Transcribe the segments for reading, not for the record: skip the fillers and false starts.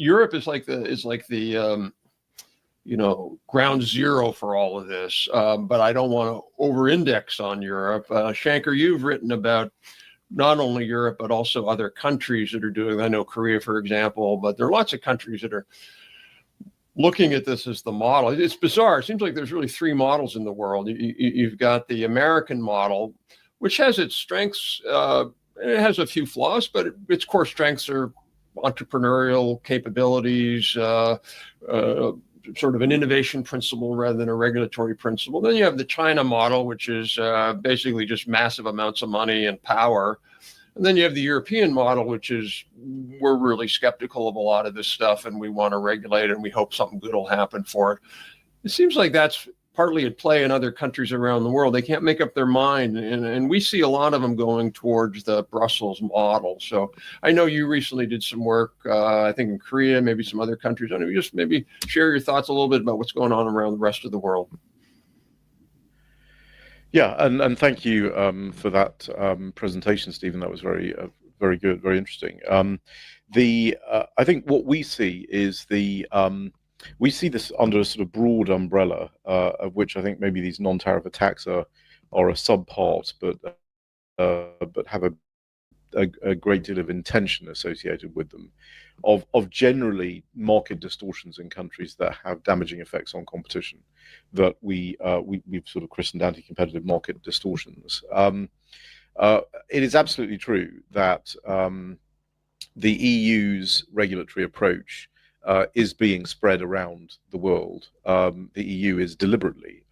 Europe is like the ground zero for all of this. But I don't want to over-index on Europe. Shanker, you've written about not only Europe, but also other countries that are doing, I know Korea, for example, but there are lots of countries that are looking at this as the model. It's bizarre. It seems like there's really three models in the world. You've got the American model, which has its strengths. It has a few flaws, but its core strengths are entrepreneurial capabilities, sort of an innovation principle rather than a regulatory principle. Then you have the China model, which is basically just massive amounts of money and power. And then you have the European model, which is we're really skeptical of a lot of this stuff and we want to regulate it and we hope something good will happen for it. It seems like that's partly at play in other countries around the world. They can't make up their mind. And we see a lot of them going towards the Brussels model. So I know you recently did some work, I think in Korea, maybe some other countries. I don't know, just maybe share your thoughts a little bit about what's going on around the rest of the world. Yeah, and thank you for that presentation, Stephen. That was very good, very interesting. I think what we see is we see this under a sort of broad umbrella, of which I think maybe these non-tariff attacks are a subpart, but have a great deal of intention associated with them, of generally market distortions in countries that have damaging effects on competition, that we've sort of christened anti-competitive market distortions. It is absolutely true that the EU's regulatory approach is being spread around the world. The EU is deliberately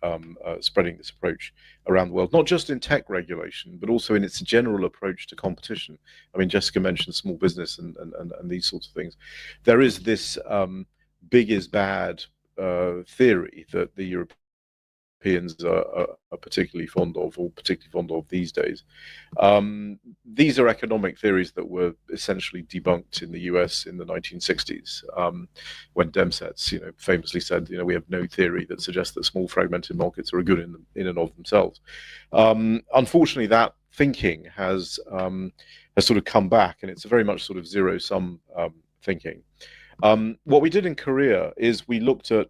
spreading this approach around the world, not just in tech regulation, but also in its general approach to competition. I mean, Jessica mentioned small business and these sorts of things. There is this big is bad theory that the Europeans are particularly fond of, or particularly fond of these days. These are economic theories that were essentially debunked in the US in the 1960s, when Demsetz, famously said, we have no theory that suggests that small fragmented markets are good in and of themselves. Unfortunately, that thinking has sort of come back, and it's a very much sort of zero-sum thinking. What we did in Korea is we looked at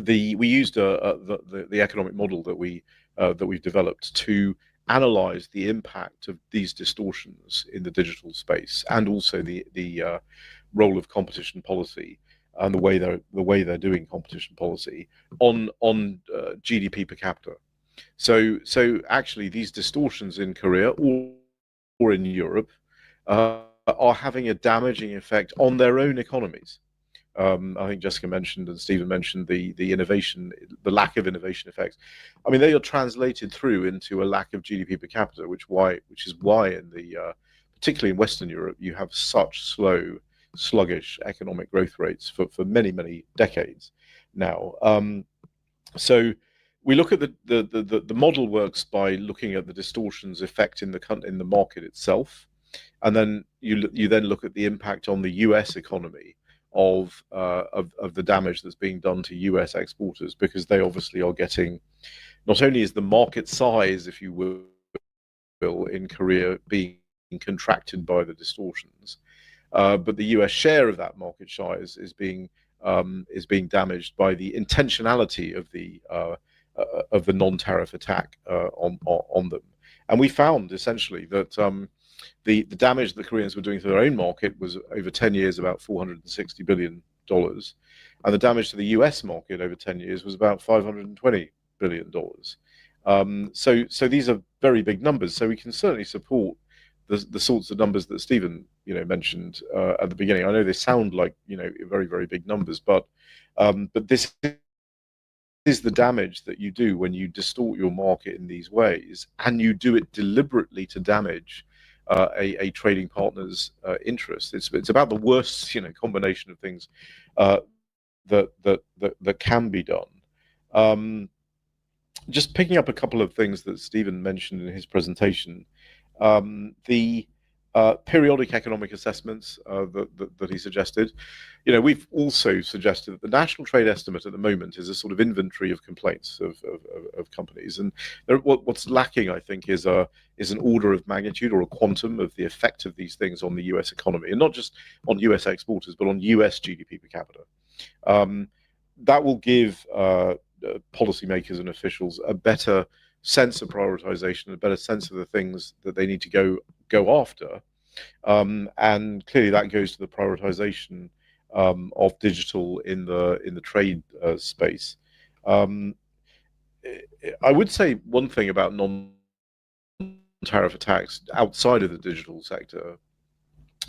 we used the economic model that we've developed to analyze the impact of these distortions in the digital space, and also the role of competition policy and the way they're doing competition policy on GDP per capita. So actually, these distortions in Korea or in Europe are having a damaging effect on their own economies. I think Jessica mentioned and Stephen mentioned the innovation, the lack of innovation effects. I mean, they are translated through into a lack of GDP per capita, which is why in particularly in Western Europe, you have such slow, sluggish economic growth rates for many, many decades now. So we look at the model works by looking at the distortions effect in the market itself, and then you then look at the impact on the US economy of the damage that's being done to US exporters, because they obviously are getting, not only is the market size, if you will, in Korea being contracted by the distortions, but the US share of that market size is being damaged by the intentionality of the non-tariff attack on them. And we found essentially that the damage the Koreans were doing to their own market was over 10 years about $460 billion, and the damage to the US market over 10 years was about $520 billion. So these are very big numbers. So we can certainly support the sorts of numbers that Stephen mentioned at the beginning. I know they sound like very, very big numbers, but this is the damage that you do when you distort your market in these ways, and you do it deliberately to damage a trading partner's interest. It's about the worst combination of things that can be done. Just picking up a couple of things that Stephen mentioned in his presentation, the periodic economic assessments that he suggested. We've also suggested that the national trade estimate at the moment is a sort of inventory of complaints of companies, and what's lacking, I think, is an order of magnitude or a quantum of the effect of these things on the US economy, and not just on US exporters, but on US GDP per capita. That will give policymakers and officials a better sense of prioritization, a better sense of the things that they need to go after, and clearly that goes to the prioritization of digital in the trade space. I would say one thing about non-tariff attacks outside of the digital sector,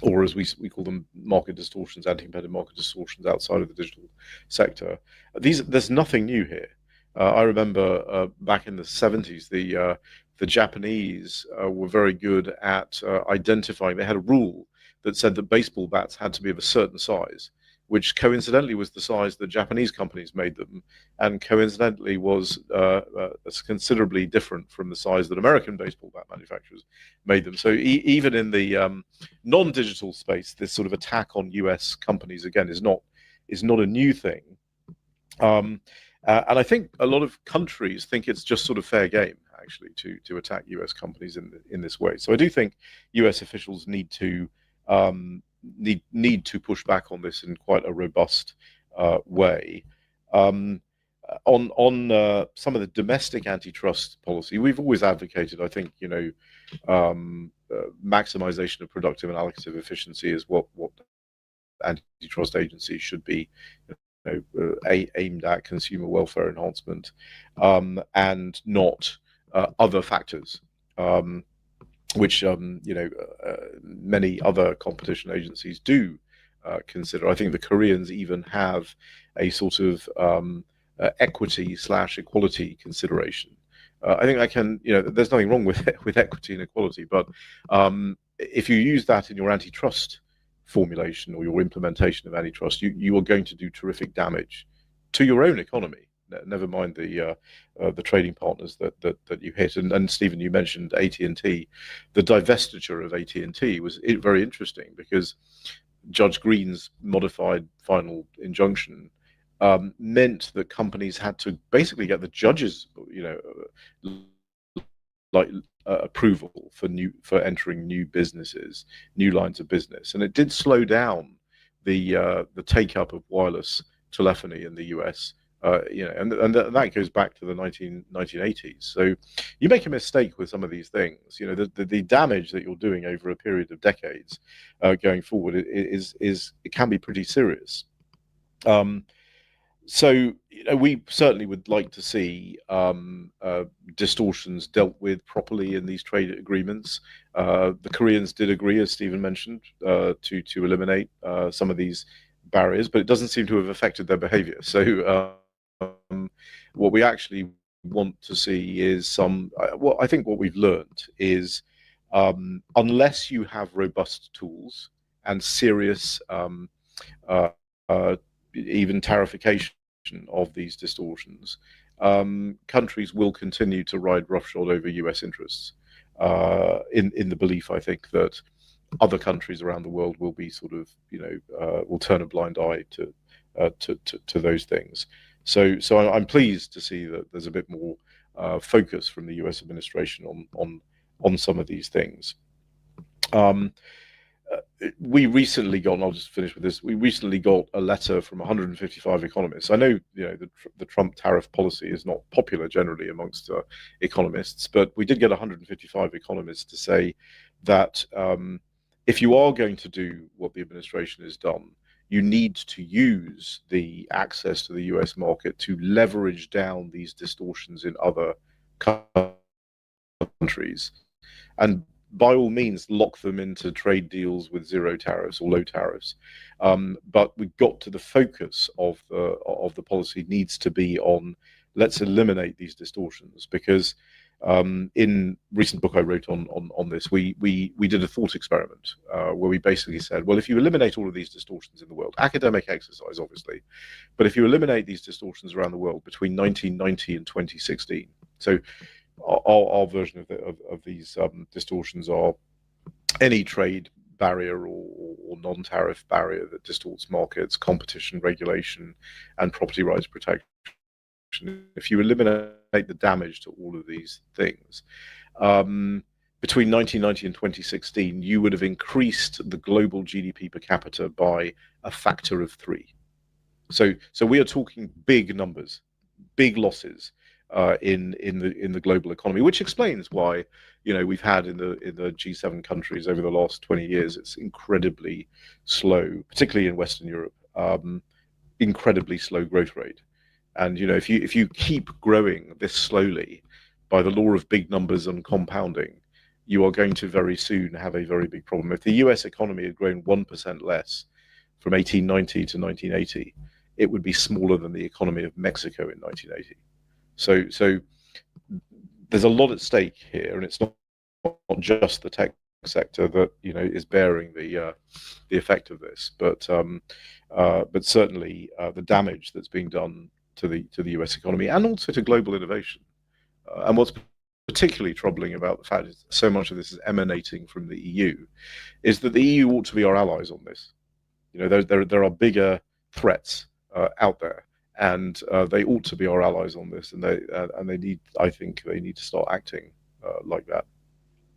or as we call them, market distortions, anti-competitive market distortions outside of the digital sector. There's nothing new here. I remember back in the 70s, the Japanese were very good at identifying. They had a rule that said that baseball bats had to be of a certain size, which coincidentally was the size that Japanese companies made them, and coincidentally was considerably different from the size that American baseball bat manufacturers made them. So even in the non-digital space, this sort of attack on US companies, again, is not a new thing. And I think a lot of countries think it's just sort of fair game, actually, to attack US companies in this way. So I do think US officials need to push back on this in quite a robust way. On some of the domestic antitrust policy, we've always advocated, I think, maximization of productive and allocative efficiency is what antitrust agencies should be aimed at, consumer welfare enhancement, and not other factors, which many other competition agencies do consider. I think the Koreans even have a sort of equity/equality consideration. I think there's nothing wrong with equity and equality, but if you use that in your antitrust formulation or your implementation of antitrust, you are going to do terrific damage to your own economy. Never mind the trading partners that you hit. And Stephen, you mentioned AT&T. The divestiture of AT&T was very interesting because Judge Green's modified final injunction meant that companies had to basically get the judges, approval for entering new businesses, new lines of business, and it did slow down the take up of wireless telephony in the US. And that goes back to the 1980s. So you make a mistake with some of these things. The damage that you're doing over a period of decades going forward it can be pretty serious. So we certainly would like to see distortions dealt with properly in these trade agreements. The Koreans did agree, as Stephen mentioned, to eliminate some of these barriers, but it doesn't seem to have affected their behavior. So what we actually want to see is I think what we've learned is unless you have robust tools and serious even tarification of these distortions, countries will continue to ride roughshod over US interests in the belief, I think, that other countries around the world will be sort of, will turn a blind eye to those things. So I'm pleased to see that there's a bit more focus from the US administration on some of these things. We recently got, and I'll just finish with this, we recently got a letter from 155 economists. I know, the Trump tariff policy is not popular generally amongst economists, but we did get 155 economists to say that if you are going to do what the administration has done, you need to use the access to the US market to leverage down these distortions in other countries, and by all means lock them into trade deals with zero tariffs or low tariffs. But we got to the focus of the policy needs to be on, let's eliminate these distortions, because in recent book I wrote on this, we did a thought experiment where we basically said, well, if you eliminate all of these distortions in the world, academic exercise obviously, but if you eliminate these distortions around the world between 1990 and 2016, so our version of these distortions are any trade barrier or non-tariff barrier that distorts markets, competition regulation, and property rights protection. If you eliminate the damage to all of these things, between 1990 and 2016, you would have increased the global GDP per capita by a factor of 3. So we are talking big numbers, big losses in the global economy, which explains why we've had in the G7 countries over the last 20 years, it's incredibly slow, particularly in Western Europe, incredibly slow growth rate. And if you keep growing this slowly, by the law of big numbers and compounding, you are going to very soon have a very big problem. If the US economy had grown 1% less from 1890 to 1980, it would be smaller than the economy of Mexico in 1980. So there's a lot at stake here, and it's not just the tech sector that is bearing the effect of this, but certainly the damage that's being done to the US economy and also to global innovation. And what's particularly troubling about the fact that so much of this is emanating from the EU is that the EU ought to be our allies on this. There are bigger threats out there, and they ought to be our allies on this, and I think they need to start acting like that.